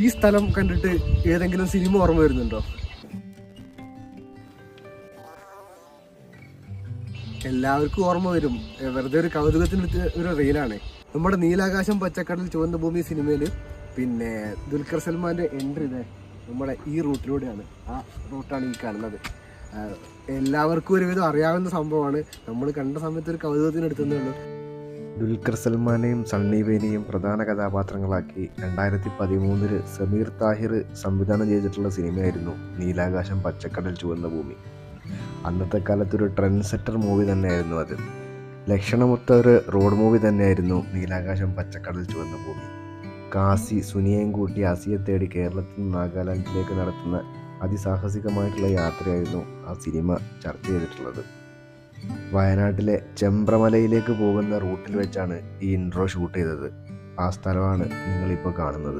ഈ സ്ഥലം കണ്ടിട്ട് ഏതെങ്കിലും സിനിമ ഓർമ്മ വരുന്നുണ്ടോ? എല്ലാവർക്കും ഓർമ്മ വരും. വെറുതെ ഒരു കൗതുകത്തിനെടുത്ത് ഒരു റീലാണ്. നമ്മുടെ നീലാകാശം പച്ചക്കടൽ ചുവന്ന ഭൂമി സിനിമയിൽ പിന്നെ ദുൽഖർ സൽമാൻ്റെ എൻട്രി നമ്മുടെ ഈ റൂട്ടിലൂടെയാണ്. ആ റൂട്ടാണ് ഈ കാണുന്നത്. എല്ലാവർക്കും ഒരുവിധം അറിയാവുന്ന സംഭവമാണ്. നമ്മൾ കണ്ട സമയത്ത് ഒരു കൗതുകത്തിനെടുത്തതേ ഉള്ളൂ. ദുൽഖർ സൽമാനെയും സണ്ണി വെയിനെയും പ്രധാന കഥാപാത്രങ്ങളാക്കി 2013 സമീർ താഹിർ സംവിധാനം ചെയ്തിട്ടുള്ള സിനിമയായിരുന്നു നീലാകാശം പച്ചക്കടൽ ചുവന്ന ഭൂമി. അന്നത്തെ കാലത്തൊരു ട്രെൻഡ് സെറ്റർ മൂവി തന്നെയായിരുന്നു അത്. ലക്ഷണമൊത്ത ഒരു റോഡ് മൂവി തന്നെയായിരുന്നു നീലാകാശം പച്ചക്കടൽ ചുവന്ന ഭൂമി. കാശി സുനിയെയും കൂട്ടി അസിയെ തേടി കേരളത്തിൽ നിന്ന് നാഗാലാൻഡിലേക്ക് നടത്തുന്ന അതിസാഹസികമായിട്ടുള്ള യാത്രയായിരുന്നു ആ സിനിമ ചർച്ച ചെയ്തിട്ടുള്ളത്. വയനാട്ടിലെ ചെമ്പ്രമലയിലേക്ക് പോകുന്ന റൂട്ടിൽ വെച്ചാണ് ഈ ഇൻട്രോ ഷൂട്ട് ചെയ്തത്. ആ സ്ഥലമാണ് നിങ്ങളിപ്പോൾ കാണുന്നത്.